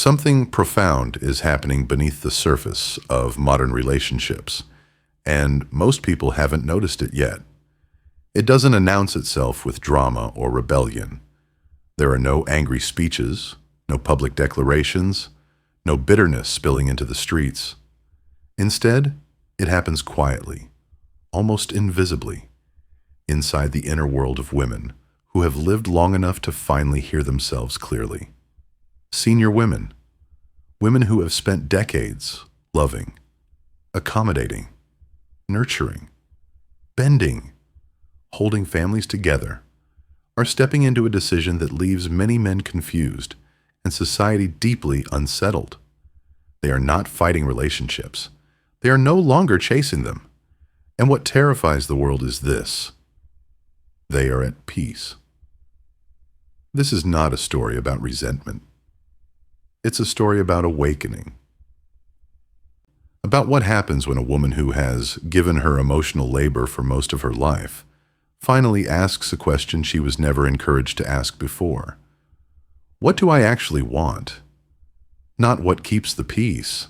Something profound is happening beneath the surface of modern relationships, and most people haven't noticed it yet. It doesn't announce itself with drama or rebellion. There are no angry speeches, no public declarations, no bitterness spilling into the streets. Instead, it happens quietly, almost invisibly, inside the inner world of women who have lived long enough to finally hear themselves clearly. Senior women, women who have spent decades loving, accommodating, nurturing, bending, holding families together, are stepping into a decision that leaves many men confused and society deeply unsettled. They are not fighting relationships. They are no longer chasing them. And what terrifies the world is this: they are at peace. This is not a story about resentment. It's a story about awakening. About what happens when a woman who has given her emotional labor for most of her life finally asks a question she was never encouraged to ask before. What do I actually want? Not what keeps the peace.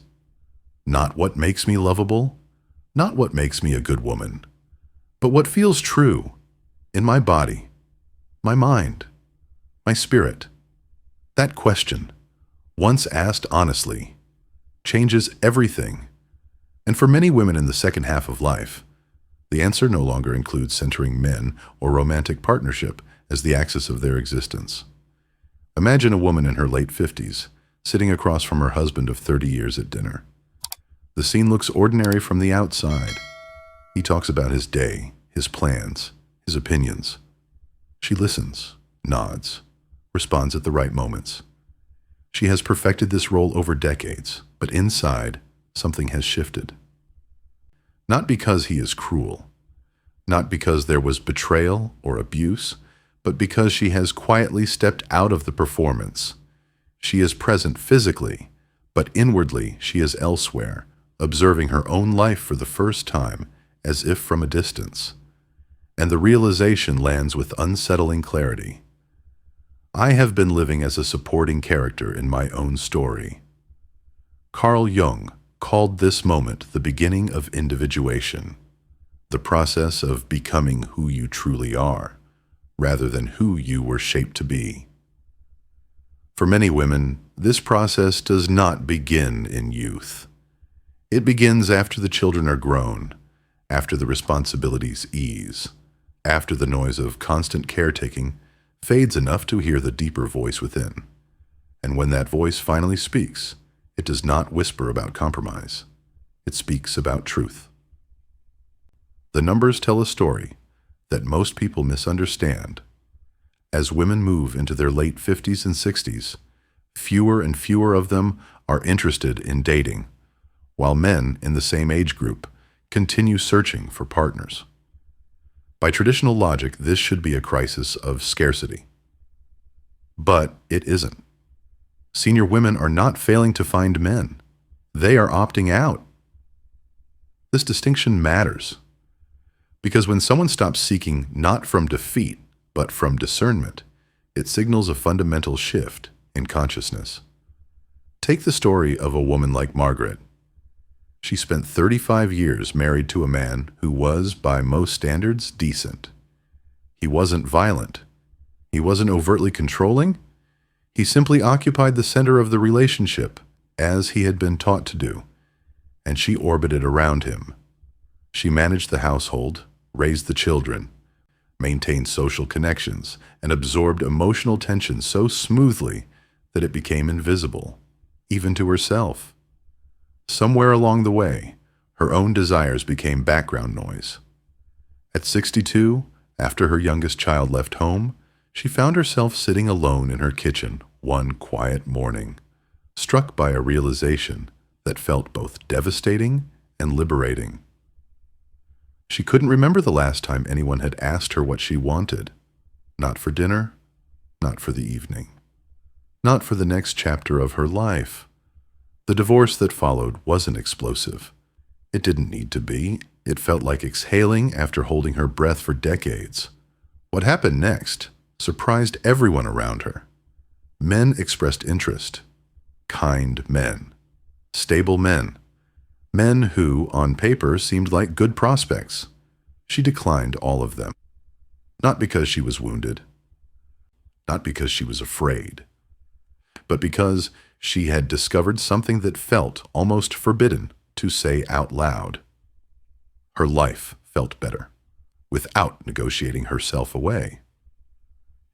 Not what makes me lovable. Not what makes me a good woman. But what feels true in my body, my mind, my spirit. That question, once asked honestly, changes everything. And for many women in the second half of life, the answer no longer includes centering men or romantic partnership as the axis of their existence. Imagine a woman in her late 50s, sitting across from her husband of 30 years at dinner. The scene looks ordinary from the outside. He talks about his day, his plans, his opinions. She listens, nods, responds at the right moments. She has perfected this role over decades, but inside, something has shifted. Not because he is cruel, not because there was betrayal or abuse, but because she has quietly stepped out of the performance. She is present physically, but inwardly she is elsewhere, observing her own life for the first time, as if from a distance. And the realization lands with unsettling clarity. I have been living as a supporting character in my own story. Carl Jung called this moment the beginning of individuation, the process of becoming who you truly are, rather than who you were shaped to be. For many women, this process does not begin in youth. It begins after the children are grown, after the responsibilities ease, after the noise of constant caretaking fades enough to hear the deeper voice within. And when that voice finally speaks, it does not whisper about compromise. It speaks about truth. The numbers tell a story that most people misunderstand. As women move into their late 50s and 60s, fewer and fewer of them are interested in dating, while men in the same age group continue searching for partners. By traditional logic, this should be a crisis of scarcity. But it isn't. Senior women are not failing to find men. They are opting out. This distinction matters, because when someone stops seeking not from defeat, but from discernment, it signals a fundamental shift in consciousness. Take the story of a woman like Margaret. She spent 35 years married to a man who was, by most standards, decent. He wasn't violent. He wasn't overtly controlling. He simply occupied the center of the relationship, as he had been taught to do, and she orbited around him. She managed the household, raised the children, maintained social connections, and absorbed emotional tension so smoothly that it became invisible, even to herself. Somewhere along the way, her own desires became background noise. At 62, after her youngest child left home, she found herself sitting alone in her kitchen one quiet morning, struck by a realization that felt both devastating and liberating. She couldn't remember the last time anyone had asked her what she wanted. Not for dinner, not for the evening, not for the next chapter of her life. The divorce that followed wasn't explosive. It didn't need to be. It felt like exhaling after holding her breath for decades. What happened next surprised everyone around her. Men expressed interest, kind men, stable men, men who, on paper, seemed like good prospects. She declined all of them, not because she was wounded, not because she was afraid, but because she had discovered something that felt almost forbidden to say out loud. Her life felt better, without negotiating herself away.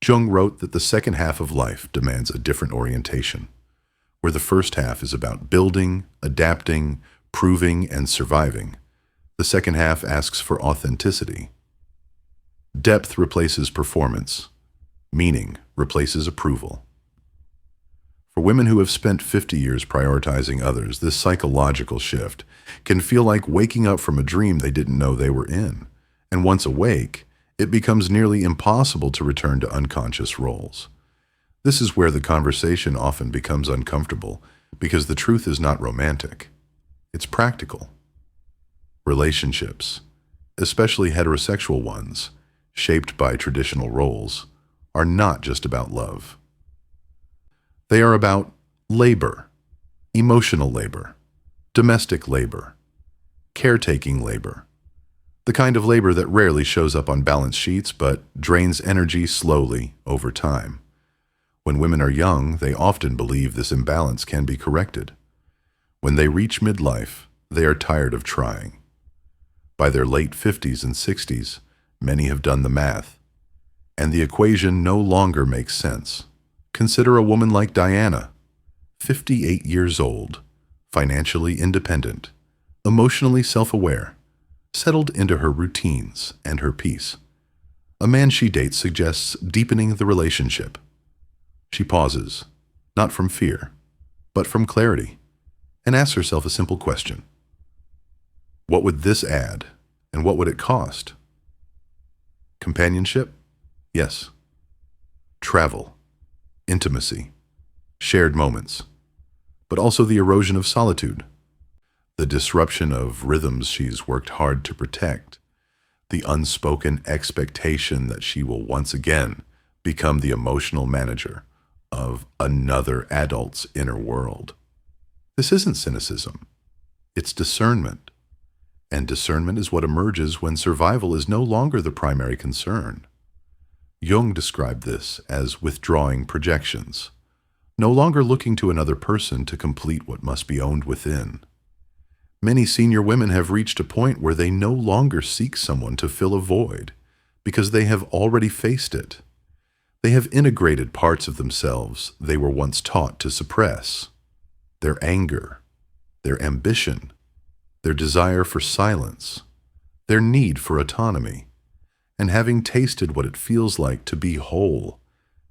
Jung wrote that the second half of life demands a different orientation, where the first half is about building, adapting, proving, and surviving. The second half asks for authenticity. Depth replaces performance. Meaning replaces approval. For women who have spent 50 years prioritizing others, this psychological shift can feel like waking up from a dream they didn't know they were in. And once awake, it becomes nearly impossible to return to unconscious roles. This is where the conversation often becomes uncomfortable, because the truth is not romantic. It's practical. Relationships, especially heterosexual ones, shaped by traditional roles, are not just about love. They are about labor, emotional labor, domestic labor, caretaking labor, the kind of labor that rarely shows up on balance sheets but drains energy slowly over time. When women are young, they often believe this imbalance can be corrected. When they reach midlife, they are tired of trying. By their late 50s and 60s, many have done the math, and the equation no longer makes sense. Consider a woman like Diana, 58 years old, financially independent, emotionally self-aware, settled into her routines and her peace. A man she dates suggests deepening the relationship. She pauses, not from fear, but from clarity, and asks herself a simple question. What would this add, and what would it cost? Companionship? Yes. Travel, intimacy, shared moments, but also the erosion of solitude, the disruption of rhythms she's worked hard to protect, the unspoken expectation that she will once again become the emotional manager of another adult's inner world. This isn't cynicism, it's discernment. And discernment is what emerges when survival is no longer the primary concern. Jung described this as withdrawing projections, no longer looking to another person to complete what must be owned within. Many senior women have reached a point where they no longer seek someone to fill a void, because they have already faced it. They have integrated parts of themselves they were once taught to suppress. Their anger, their ambition, their desire for silence, their need for autonomy. And having tasted what it feels like to be whole,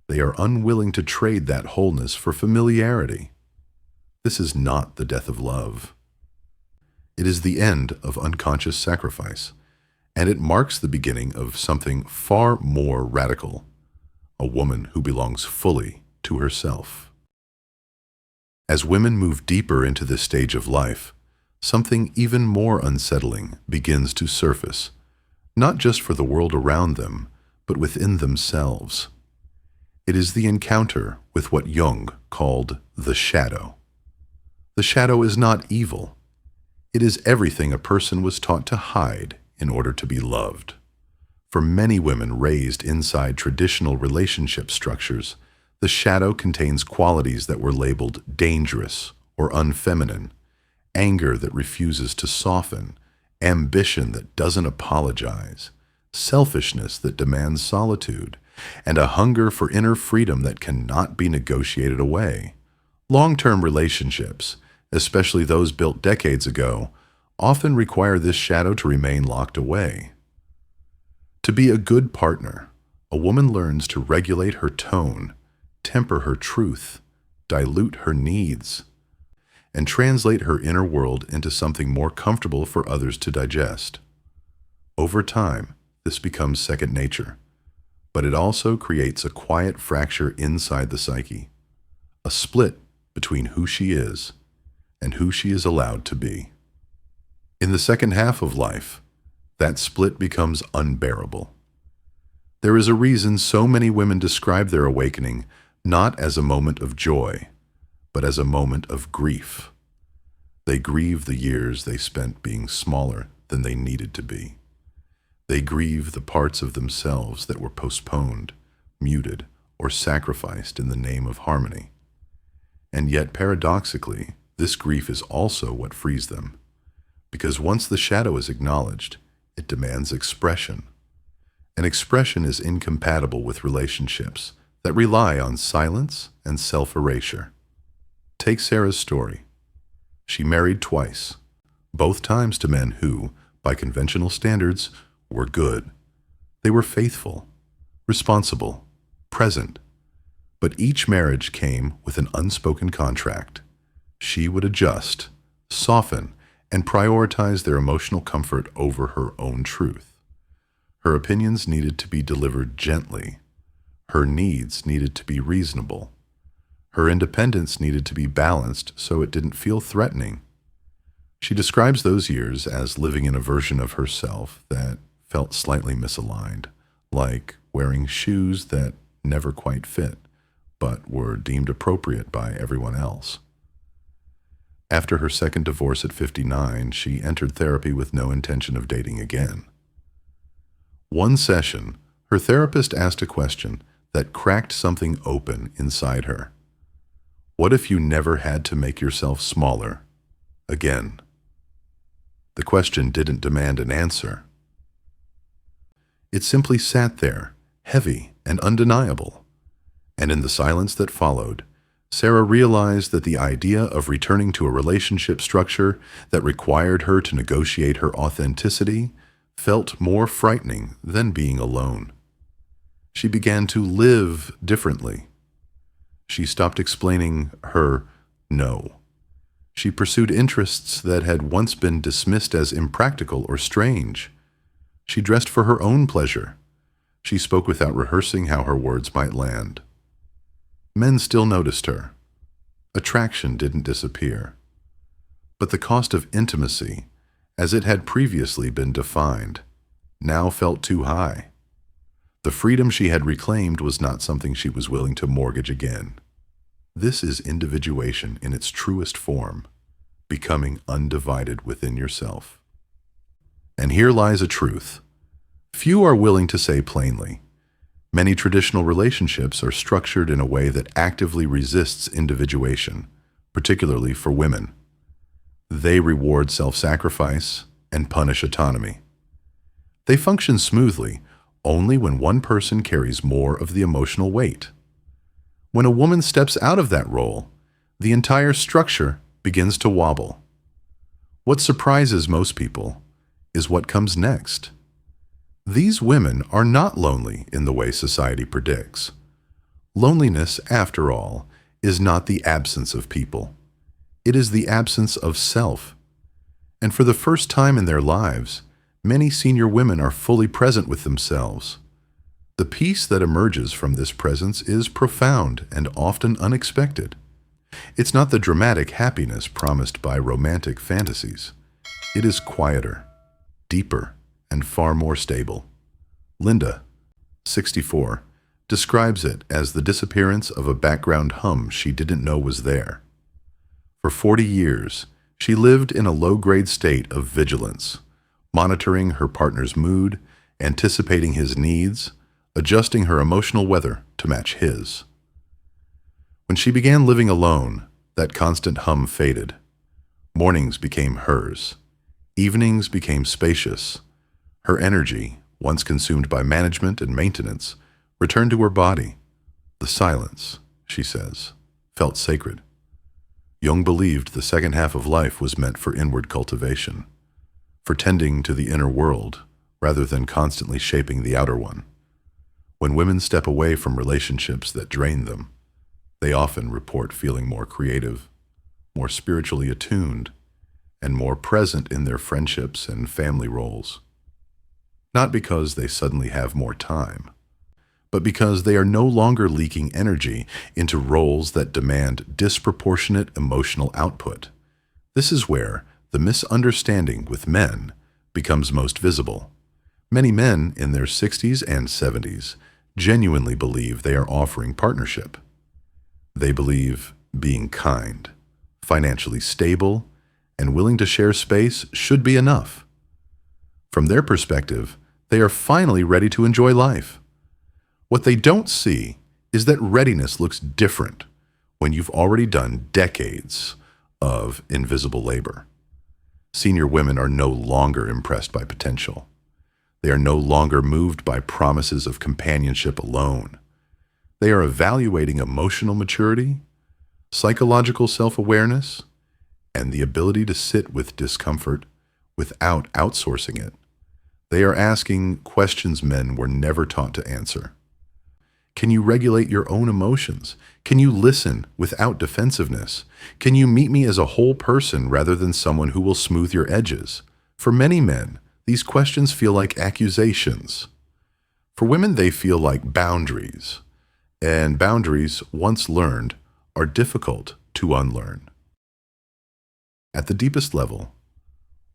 they are unwilling to trade that wholeness for familiarity. This is not the death of love. It is the end of unconscious sacrifice, and it marks the beginning of something far more radical, a woman who belongs fully to herself. As women move deeper into this stage of life, something even more unsettling begins to surface, not just for the world around them, but within themselves. It is the encounter with what Jung called the shadow. The shadow is not evil. It is everything a person was taught to hide in order to be loved. For many women raised inside traditional relationship structures, the shadow contains qualities that were labeled dangerous or unfeminine, anger that refuses to soften, ambition that doesn't apologize, selfishness that demands solitude, and a hunger for inner freedom that cannot be negotiated away. Long-term relationships, especially those built decades ago, often require this shadow to remain locked away. To be a good partner, a woman learns to regulate her tone, temper her truth, dilute her needs, and translate her inner world into something more comfortable for others to digest. Over time, this becomes second nature, but it also creates a quiet fracture inside the psyche, a split between who she is and who she is allowed to be. In the second half of life, that split becomes unbearable. There is a reason so many women describe their awakening not as a moment of joy, but as a moment of grief. They grieve the years they spent being smaller than they needed to be. They grieve the parts of themselves that were postponed, muted, or sacrificed in the name of harmony. And yet, paradoxically, this grief is also what frees them, because once the shadow is acknowledged, it demands expression. And expression is incompatible with relationships that rely on silence and self-erasure. Take Sarah's story. She married twice, both times to men who, by conventional standards, were good. They were faithful, responsible, present. But each marriage came with an unspoken contract. She would adjust, soften, and prioritize their emotional comfort over her own truth. Her opinions needed to be delivered gently. Her needs needed to be reasonable. Her independence needed to be balanced so it didn't feel threatening. She describes those years as living in a version of herself that felt slightly misaligned, like wearing shoes that never quite fit, but were deemed appropriate by everyone else. After her second divorce at 59, she entered therapy with no intention of dating again. One session, her therapist asked a question that cracked something open inside her. What if you never had to make yourself smaller again? The question didn't demand an answer. It simply sat there, heavy and undeniable. And in the silence that followed, Sarah realized that the idea of returning to a relationship structure that required her to negotiate her authenticity felt more frightening than being alone. She began to live differently. She stopped explaining her no. She pursued interests that had once been dismissed as impractical or strange. She dressed for her own pleasure. She spoke without rehearsing how her words might land. Men still noticed her. Attraction didn't disappear. But the cost of intimacy, as it had previously been defined, now felt too high. The freedom she had reclaimed was not something she was willing to mortgage again. This is individuation in its truest form, becoming undivided within yourself. And here lies a truth. Few are willing to say plainly. Many traditional relationships are structured in a way that actively resists individuation, particularly for women. They reward self-sacrifice and punish autonomy. They function smoothly only when one person carries more of the emotional weight. When a woman steps out of that role, the entire structure begins to wobble. What surprises most people is what comes next. These women are not lonely in the way society predicts. Loneliness, after all, is not the absence of people. It is the absence of self. And for the first time in their lives, many senior women are fully present with themselves. The peace that emerges from this presence is profound and often unexpected. It's not the dramatic happiness promised by romantic fantasies. It is quieter, deeper, and far more stable. Linda, 64, describes it as the disappearance of a background hum she didn't know was there. For 40 years, she lived in a low-grade state of vigilance, monitoring her partner's mood, anticipating his needs, adjusting her emotional weather to match his. When she began living alone, that constant hum faded. Mornings became hers. Evenings became spacious. Her energy, once consumed by management and maintenance, returned to her body. The silence, she says, felt sacred. Jung believed the second half of life was meant for inward cultivation, for tending to the inner world rather than constantly shaping the outer one. When women step away from relationships that drain them, they often report feeling more creative, more spiritually attuned, and more present in their friendships and family roles. Not because they suddenly have more time, but because they are no longer leaking energy into roles that demand disproportionate emotional output. This is where the misunderstanding with men becomes most visible. Many men in their 60s and 70s genuinely believe they are offering partnership. They believe being kind, financially stable, and willing to share space should be enough. From their perspective, they are finally ready to enjoy life. What they don't see is that readiness looks different when you've already done decades of invisible labor. Senior women are no longer impressed by potential. They are no longer moved by promises of companionship alone. They are evaluating emotional maturity, psychological self-awareness, and the ability to sit with discomfort without outsourcing it. They are asking questions men were never taught to answer. Can you regulate your own emotions? Can you listen without defensiveness? Can you meet me as a whole person rather than someone who will smooth your edges? For many men, these questions feel like accusations. For women, they feel like boundaries. And boundaries, once learned, are difficult to unlearn. At the deepest level,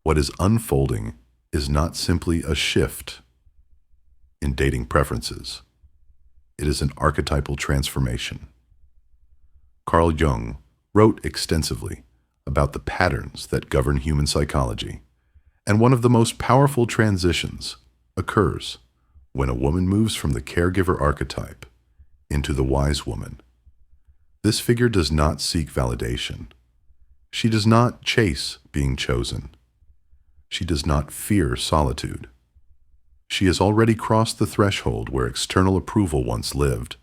what is unfolding is not simply a shift in dating preferences. It is an archetypal transformation. Carl Jung wrote extensively about the patterns that govern human psychology, and one of the most powerful transitions occurs when a woman moves from the caregiver archetype into the wise woman. This figure does not seek validation. She does not chase being chosen. She does not fear solitude. She has already crossed the threshold where external approval once lived,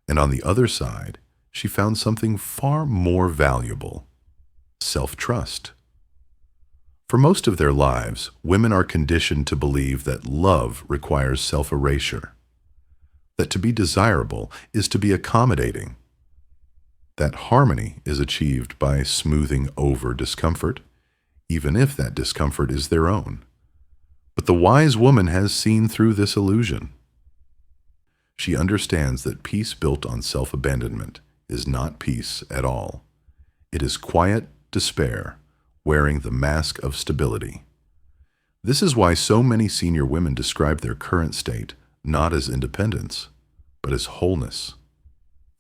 and on the other side, she found something far more valuable: self-trust. For most of their lives, women are conditioned to believe that love requires self-erasure, that to be desirable is to be accommodating, that harmony is achieved by smoothing over discomfort, even if that discomfort is their own. But the wise woman has seen through this illusion. She understands that peace built on self-abandonment is not peace at all. It is quiet despair wearing the mask of stability. This is why so many senior women describe their current state not as independence, but as wholeness.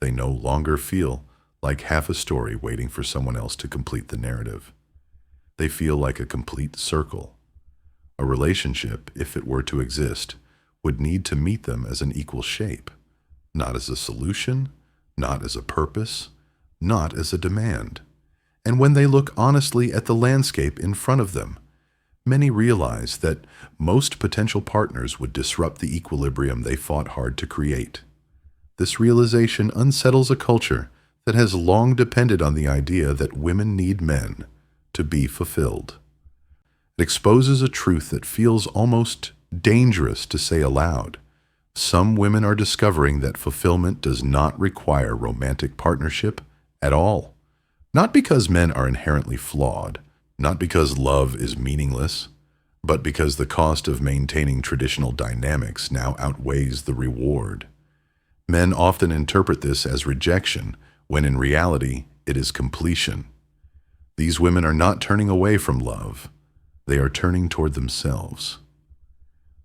They no longer feel like half a story waiting for someone else to complete the narrative. They feel like a complete circle. A relationship, if it were to exist, would need to meet them as an equal shape, not as a solution, not as a purpose, not as a demand. And when they look honestly at the landscape in front of them, many realize that most potential partners would disrupt the equilibrium they fought hard to create. This realization unsettles a culture that has long depended on the idea that women need men to be fulfilled. It exposes a truth that feels almost dangerous to say aloud. Some women are discovering that fulfillment does not require romantic partnership at all. Not because men are inherently flawed, not because love is meaningless, but because the cost of maintaining traditional dynamics now outweighs the reward. Men often interpret this as rejection, when in reality it is completion. These women are not turning away from love. They are turning toward themselves.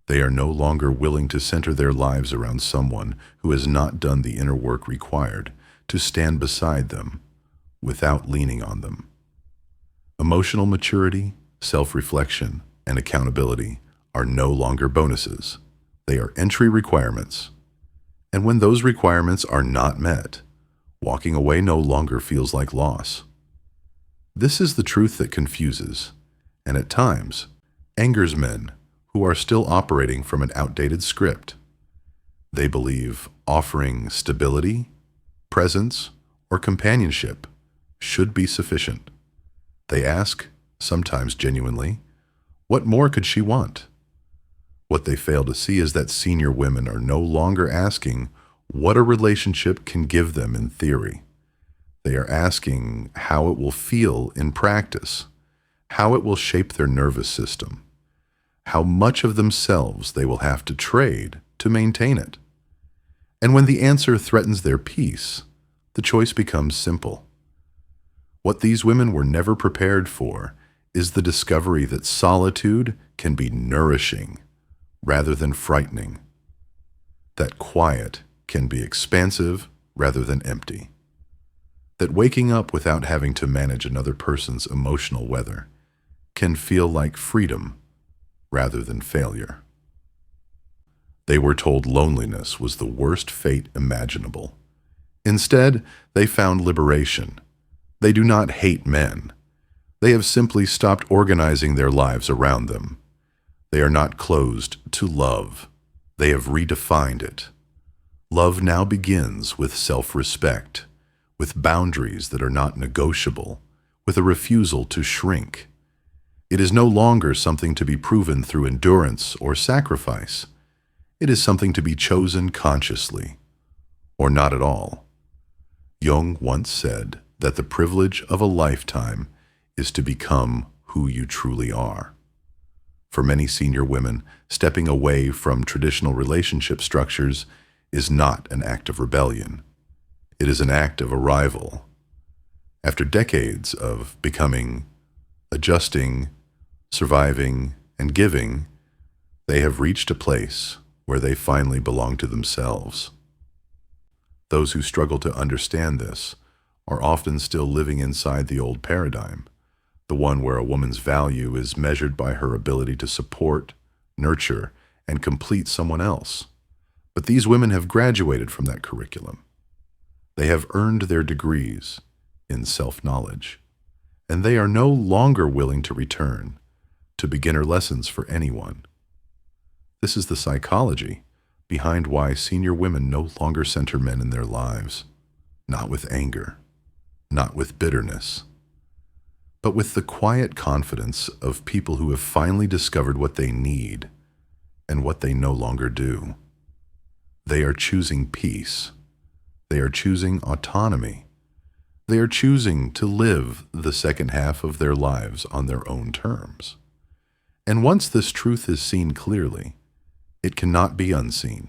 They are no longer willing to center their lives around someone who has not done the inner work required to stand beside them without leaning on them. Emotional maturity, self-reflection, and accountability are no longer bonuses. They are entry requirements. And when those requirements are not met, walking away no longer feels like loss. This is the truth that confuses, and at times, angers men who are still operating from an outdated script. They believe offering stability, presence, or companionship should be sufficient. They ask, sometimes genuinely, what more could she want? What they fail to see is that senior women are no longer asking what a relationship can give them in theory. They are asking how it will feel in practice, how it will shape their nervous system, how much of themselves they will have to trade to maintain it. And when the answer threatens their peace, the choice becomes simple. What these women were never prepared for is the discovery that solitude can be nourishing rather than frightening, that quiet can be expansive rather than empty. that waking up without having to manage another person's emotional weather can feel like freedom rather than failure. They were told loneliness was the worst fate imaginable. Instead, they found liberation. They do not hate men. They have simply stopped organizing their lives around them. They are not closed to love. They have redefined it. Love now begins with self-respect, with boundaries that are not negotiable, with a refusal to shrink. It is no longer something to be proven through endurance or sacrifice. It is something to be chosen consciously, or not at all. Jung once said that the privilege of a lifetime is to become who you truly are. For many senior women, stepping away from traditional relationship structures is not an act of rebellion. It is an act of arrival. After decades of becoming, adjusting, surviving, and giving, they have reached a place where they finally belong to themselves. Those who struggle to understand this are often still living inside the old paradigm, the one where a woman's value is measured by her ability to support, nurture, and complete someone else. But these women have graduated from that curriculum. They have earned their degrees in self-knowledge, and they are no longer willing to return to beginner lessons for anyone. This is the psychology behind why senior women no longer center men in their lives, not with anger, not with bitterness, but with the quiet confidence of people who have finally discovered what they need and what they no longer do. They are choosing peace. They are choosing autonomy. They are choosing to live the second half of their lives on their own terms. And once this truth is seen clearly, it cannot be unseen.